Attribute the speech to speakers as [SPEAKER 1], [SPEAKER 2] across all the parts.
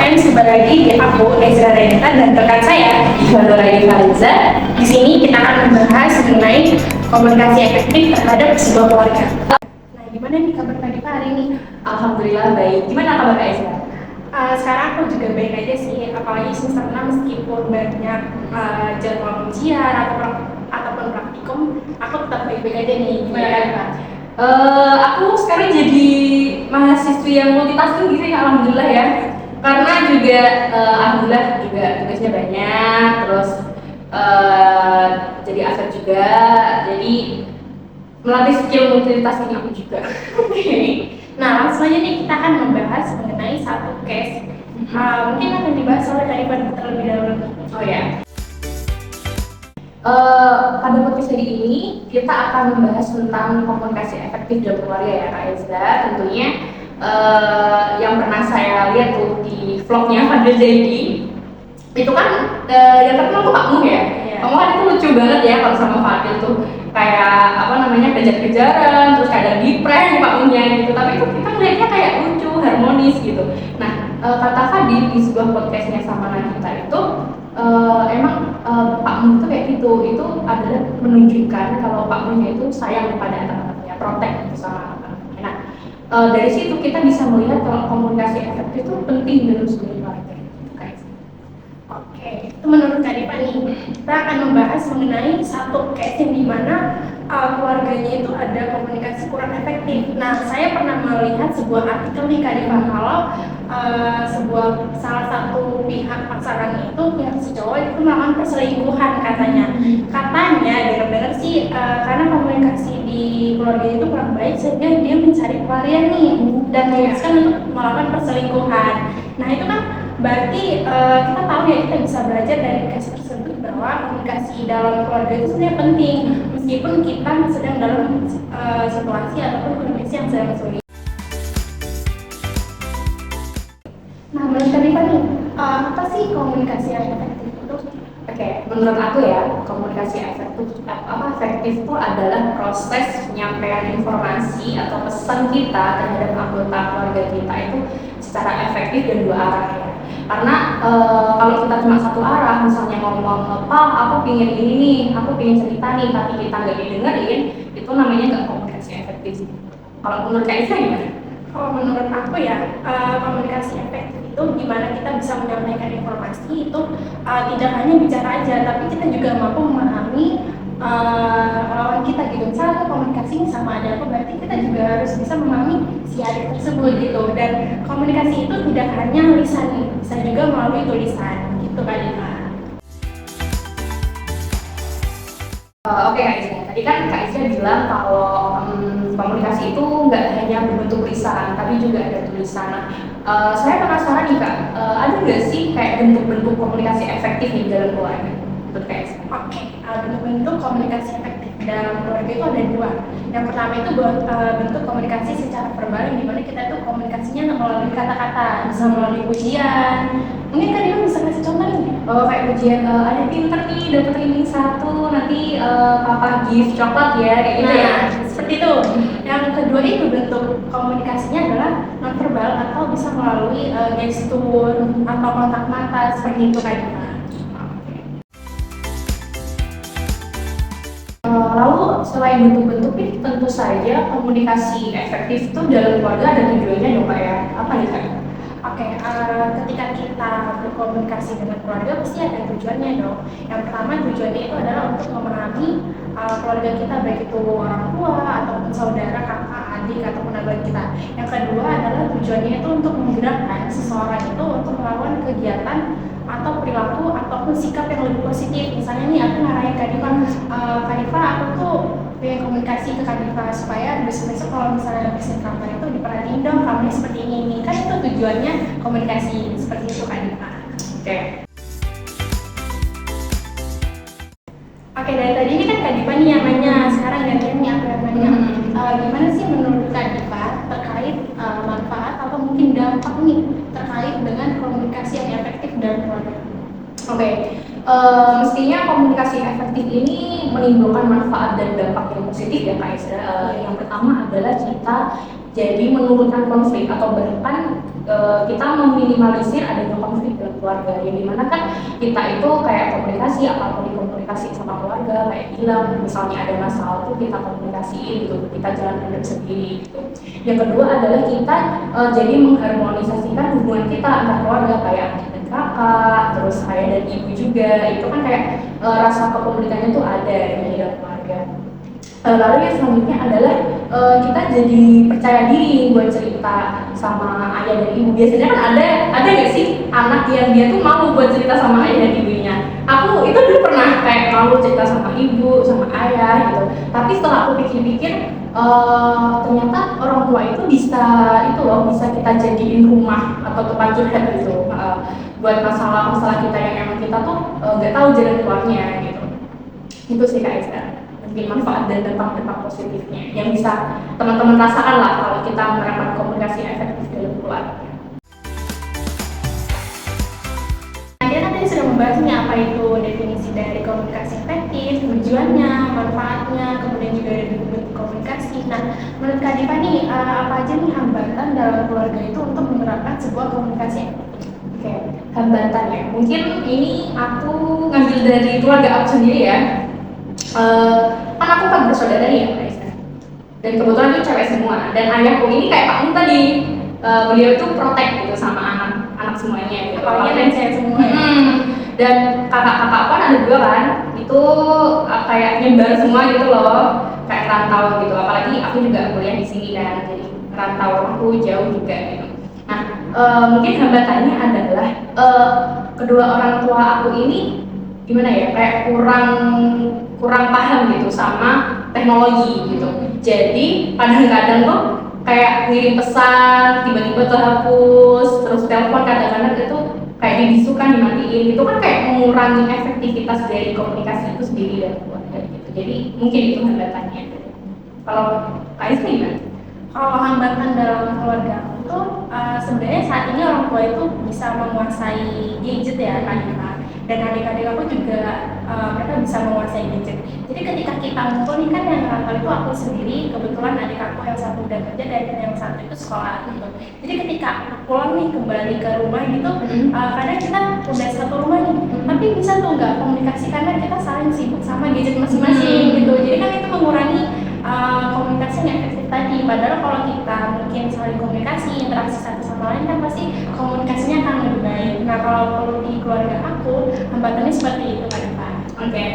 [SPEAKER 1] friends, kembali lagi di aku Ezra Renata dan rekan saya Ivanuladi Fariza. Di sini kita akan membahas mengenai komunikasi efektif terhadap sebuah keluarga. Nah, gimana nih kabar Kak Diva hari ini?
[SPEAKER 2] Alhamdulillah baik. Gimana kabar Kak Ezra?
[SPEAKER 1] Sekarang aku juga baik aja sih, apalagi semester 6 meskipun banyak jadwal ujian ataupun praktikum, aku tetap baik-baik aja nih. Gimana Kak Diva?
[SPEAKER 2] Aku sekarang jadi mahasiswi yang multitasking gitu ya, alhamdulillah ya. Karena juga alhamdulillah juga tugasnya banyak, terus jadi aset juga, jadi melatih skill multitasking aku juga.
[SPEAKER 1] Oke. Nah, langsung aja nih kita akan membahas mengenai satu case. Mungkin akan dibahas oleh Kak Diva terlebih dahulu.
[SPEAKER 2] Oh ya. Pada podcast ini kita akan membahas tentang komunikasi efektif dalam keluarga ya Kak Ezra. Tentunya yang pernah saya lihat tuh di vlognya Fadil Zaidi itu kan yang terkenal tuh Pak Mu ya.
[SPEAKER 1] Iya.
[SPEAKER 2] Kamu kan itu lucu banget ya kalau sama Fadil tuh kayak apa namanya kejar-kejaran terus kadang di prank Pak Munya gitu. Tapi itu kita ngeliatnya kayak lucu, harmonis gitu. Nah kata Fadil di sebuah podcastnya sama Nagita itu emang Pak Mu itu kayak gitu, itu adalah menunjukkan kalau Pak Munya itu sayang kepada anak-anaknya, protect gitu sama anak-anaknya. Nah, dari situ kita bisa melihat kalau komunikasi efektif itu penting dalam sebuah keluarga. Gitu, guys.
[SPEAKER 1] Oke, itu menurut Kak Diva nih, kita akan membahas mengenai satu case yang dimana keluarganya itu ada komunikasi kurang efektif. Nah, saya pernah melihat sebuah artikel nih Kak Diva kalau salah satu pihak pasangan itu pihak si cowok itu melakukan perselingkuhan katanya. Katanya dengar-dengar sih karena komunikasi di keluarga itu kurang baik sehingga dia mencari pelarian nih dan memutuskan untuk melakukan perselingkuhan. Nah, itu kan berarti kita tahu ya, kita bisa belajar dari case tersebut bahwa komunikasi dalam keluarga itu sebenarnya penting meskipun kita sedang dalam situasi ataupun kondisi yang sedang sulit. Nah, menurut Kak Diva nih, apa sih komunikasi yang efektif itu?
[SPEAKER 2] Oke, menurut aku ya komunikasi efektif itu adalah proses penyampaian informasi atau pesan kita terhadap anggota keluarga kita itu secara efektif dan dua arah ya. Karena kalau kita cuma satu arah, misalnya ngomong apa, aku pingin ini nih, aku pingin cerita nih, tapi kita nggak didengerin, itu namanya nggak komunikasi efektif. Kalau menurut Kak Isa gimana?
[SPEAKER 1] Kalau menurut aku ya, komunikasi efektif itu gimana kita bisa menyampaikan informasi itu tidak hanya bicara aja, tapi kita juga mampu memahami lawan kita gitu. Misalnya komunikasi sama ada apa, berarti kita juga harus bisa memahami si adik tersebut gitu. Dan komunikasi itu tidak hanya lisan, bisa juga melalui tulisan gitu Kak Diva.
[SPEAKER 2] Oke Kak Isya, tadi kan Kak Isya bilang kalau komunikasi itu nggak hanya berbentuk lisan, tapi juga ada tulisan. Saya penasaran nih Kak, ada nggak sih kayak bentuk-bentuk komunikasi efektif di dalam keluarga? Menurut Kak Isya?
[SPEAKER 1] Oke, bentuk komunikasi efektif dalam keluarga itu ada dua. Yang pertama itu bentuk komunikasi secara verbal, yang dimana kita itu komunikasinya melalui kata-kata, bisa melalui pujian. Mungkin Kak Diva bisa kasih contoh nih?
[SPEAKER 2] Kayak pujian, ada pinter nih, dapat ranking 1, nanti papa gift coklat ya, kayak gitu ya.
[SPEAKER 1] Seperti itu. Yang kedua itu bentuk komunikasinya adalah nonverbal atau bisa melalui gestur atau kontak mata, seperti itu Kak Diva.
[SPEAKER 2] Lalu selain bentuk-bentuk ini tentu saja komunikasi efektif itu dalam keluarga ada tujuannya dong Kak ya? Apa nih Kak?
[SPEAKER 1] Oke, ketika kita berkomunikasi dengan keluarga pasti ada tujuannya dong. Yang pertama tujuannya itu adalah untuk memahami keluarga kita, baik itu orang tua ataupun saudara, kakak, adik ataupun abang kita. Yang kedua adalah tujuannya itu untuk menggerakkan seseorang itu untuk melakukan kegiatan atau perilaku ataupun sikap yang lebih positif. Misalnya nih aku ngarahin Kak Diva, aku tuh pengen komunikasi ke Kak Diva supaya besok-besok kalau misalnya habis kantor itu diperhatiin dong kamu seperti ini. Kan itu tujuannya komunikasi seperti itu Kak Diva.
[SPEAKER 2] Oke.
[SPEAKER 1] Oke, dari tadi ini kan Kak Diva nih yang nanya, sekarang gantian nih aku yang nanya. Gimana sih menurut Kak Diva terkait manfaat atau mungkin dampak nih terkait dengan komunikasi yang efektif dalam keluarga?
[SPEAKER 2] Oke, mestinya komunikasi efektif ini menimbulkan manfaat dan dampak yang positif ya Kak Isra. Yang pertama adalah kita jadi menurunkan konflik atau bahkan kita meminimalisir adanya konflik dalam keluarga, yang dimana kan kita itu kayak komunikasi, apapun dikomunikasi sama keluarga, kayak bilang misalnya ada masalah tuh kita komunikasiin gitu, kita jalan pendam sendiri gitu. Yang kedua adalah kita jadi mengharmonisasikan hubungan kita antar keluarga, kayak adik dan kakak, terus ayah dan ibu juga, itu kan kayak rasa kepemilikannya tuh ada di dalam keluarga. Lalu yang selanjutnya adalah kita jadi percaya diri buat cerita sama ayah dan ibu. Biasanya kan ada nggak sih anak yang dia tuh malu buat cerita sama ayah dan ibunya. Aku itu dulu pernah kayak malu cerita sama ibu, sama ayah gitu. Tapi setelah aku pikir-pikir, ternyata orang tua itu bisa bisa kita jadiin rumah atau tempat curhat gitu. Buat masalah-masalah kita yang emang kita tuh nggak tahu jalan keluarnya gitu. Itu sih Kak Esther, mungkin manfaat dan dampak-dampak positifnya yang bisa teman-teman rasakan lah kalau kita menerapkan komunikasi efektif dalam keluarga.
[SPEAKER 1] Dia kan tadi sudah membahas nih apa itu definisi dari komunikasi efektif, tujuannya, manfaatnya, kemudian juga ada bentuk komunikasi. Nah, menurut Kak Diva nih, apa aja nih hambatan dalam keluarga itu untuk menerapkan sebuah komunikasi efektif?
[SPEAKER 2] Oke, hambatan ya. Mungkin ini aku ngambil dari keluarga aku sendiri ya. Kan aku kan bersaudara nih ya Kak Esther. Dan kebetulan itu cewek semua. Dan ayahku ini kayak Pak Mun tadi, beliau tuh protect gitu sama anak semuanya gitu.
[SPEAKER 1] Apalagi dan saya semua ya.
[SPEAKER 2] Dan kakak-kakak kan ada dua kan, itu kayak nyebar semua gitu loh, kayak rantau gitu. Apalagi aku juga kuliah di sini kan, jadi rantau aku jauh juga gitu. Nah, mungkin hambatannya adalah kedua orang tua aku ini gimana ya, kayak kurang paham gitu sama teknologi gitu. Jadi kadang-kadang tuh kayak ngirim pesan tiba-tiba terhapus, terus telepon kadang-kadang itu kayak dibisukan, dimatiin, itu kan kayak mengurangi efektivitas dari komunikasi itu sendiri dan keluarga gitu. Jadi mungkin itu hambatannya. Kalau Kais gimana?
[SPEAKER 1] Kalau hambatan dalam keluarga itu sebenarnya saat ini orang tua itu bisa menguasai gadget ya Kak Diva. Dan adik-adik aku juga mereka bisa menguasai gadget. Jadi ketika kita ngumpul nih kan yang rantau itu aku sendiri, kebetulan adik aku yang satu udah kerja dan yang satu itu sekolah gitu. Jadi ketika pulang nih kembali ke rumah gitu, kadang kita udah satu rumah nih, tapi bisa tuh nggak komunikasi karena kita saling sibuk sama gadget masing-masing gitu. Jadi kan itu mengurangi komunikasi yang efektif tadi. Padahal kalau kita mungkin saling komunikasi, interaksi satu sama lain kan pasti komunikasinya akan lebih baik. Nah kalau perlu di keluarga aku, hambatannya seperti itu kan Pak.
[SPEAKER 2] Oke.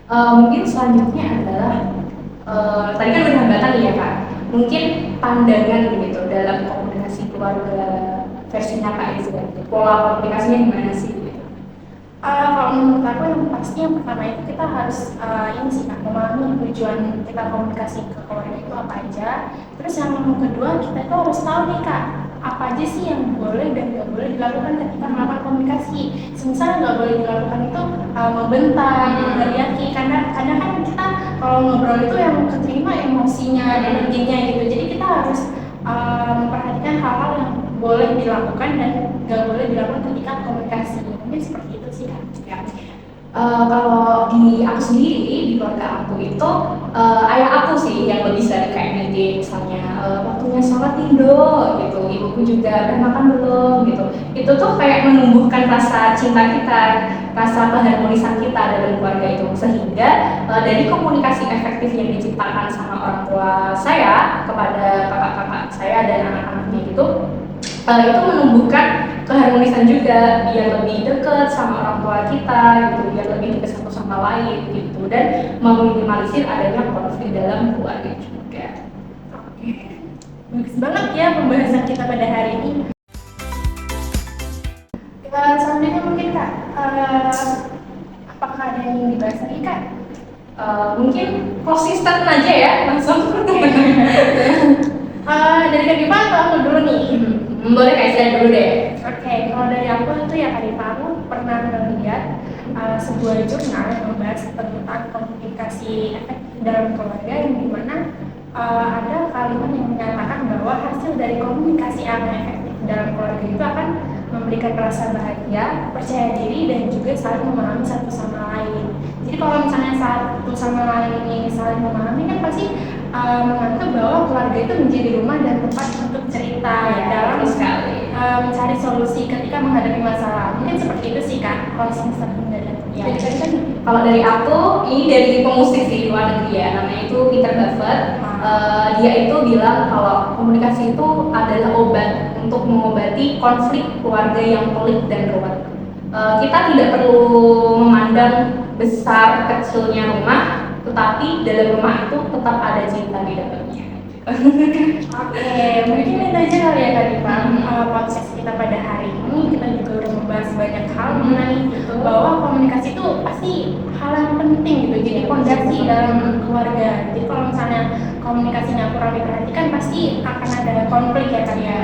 [SPEAKER 2] Mungkin selanjutnya adalah tadi kan berhambatan ya Kak. Mungkin pandangan gitu dalam komunikasi keluarga versinya Kak Izzy. Pola komunikasinya gimana sih?
[SPEAKER 1] Kalau menurut aku yang pasti yang pertama itu kita harus ini sih Kak, memahami tujuan kita komunikasi ke keluarga itu apa aja. Terus yang kedua kita itu harus tahu nih Kak, apa aja sih yang boleh dan nggak boleh dilakukan ketika melakukan komunikasi. Semisal nggak boleh dilakukan itu membentak, meneriaki, karena kadang kan kita kalau ngobrol itu yang keterima emosinya dan energinya gitu. Jadi kita harus memperhatikan hal-hal yang boleh dilakukan dan nggak boleh dilakukan ketika komunikasi. Mungkin seperti itu sih Kak.
[SPEAKER 2] Ya. Kalau di aku sendiri, di keluarga aku itu ayah aku sih yang lebih sering kayak ngide, misalnya waktunya sholat Indo gitu, ibuku juga udah makan belum gitu. Itu tuh kayak menumbuhkan rasa cinta kita, rasa keharmonisan kita dalam keluarga itu, sehingga dari komunikasi efektif yang diciptakan sama orang tua saya kepada kakak-kakak saya dan anak-anaknya gitu, itu menumbuhkan keharmonisan juga, biar lebih dekat sama orang tua kita gitu, biar lebih dekat satu sama lain gitu, dan meminimalisir adanya konflik dalam keluarga juga.
[SPEAKER 1] Bagus banget ya pembahasan kita pada hari ini. Selanjutnya mungkin Kak, apakah ada yang dibahas lagi Kak?
[SPEAKER 2] Mungkin konsisten aja ya langsung.
[SPEAKER 1] Dari Kak Diva atau aku dulu nih?
[SPEAKER 2] Boleh Kak Izzy dulu deh.
[SPEAKER 1] Oke, kalau dari aku itu ya Kak Diva, aku pernah melihat sebuah jurnal yang membahas tentang komunikasi efektif dalam keluarga, yang dimana ada kalimat yang menyatakan bahwa hasil dari komunikasi yang efektif dalam keluarga itu akan memberikan rasa bahagia, percaya diri, dan juga saling memahami satu sama lain. Jadi kalau misalnya satu sama lain ini saling memahami kan pasti menganggap bahwa keluarga itu menjadi rumah dan tempat untuk cerita ya, dalam
[SPEAKER 2] Betul sekali.
[SPEAKER 1] mencari solusi ketika menghadapi masalah. Mungkin seperti itu sih Kak, kalau semester mendadak.
[SPEAKER 2] Ya.
[SPEAKER 1] Jadi kan
[SPEAKER 2] Kalau dari aku, ini dari pemusik sih di luar negeri ya, namanya itu Peter Buffett. Dia itu bilang kalau komunikasi itu adalah obat untuk mengobati konflik keluarga yang pelik dan ruwet. Kita tidak perlu memandang besar kecilnya rumah, tetapi dalam rumah itu tetap ada cinta di dalamnya.
[SPEAKER 1] Oke, mungkin itu aja kali ya Kak Diva, podcast kita pada hari ini. Kita juga udah membahas banyak hal mengenai bahwa komunikasi itu pasti hal yang penting gitu, jadi fondasi dalam keluarga. Jadi kalau misalnya komunikasinya kurang diperhatikan, pasti akan ada konflik ya Kak ya.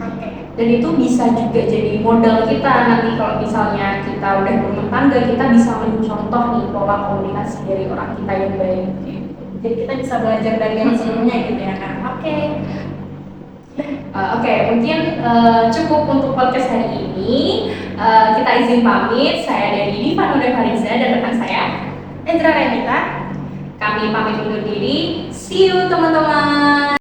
[SPEAKER 1] Oke.
[SPEAKER 2] Dan itu bisa juga jadi modal kita nanti kalau misalnya kita udah berumah tangga, kita bisa mencontoh nih pola komunikasi dari orang kita yang baik.
[SPEAKER 1] Jadi kita bisa belajar dari yang sebelumnya gitu ya Kak. Oke.
[SPEAKER 2] Oke, mungkin cukup untuk podcast hari ini. Kita izin pamit. Saya dari Diva Nuda Fariza dan rekan saya
[SPEAKER 1] Ezra Renita.
[SPEAKER 2] Kami pamit undur diri. See you teman-teman.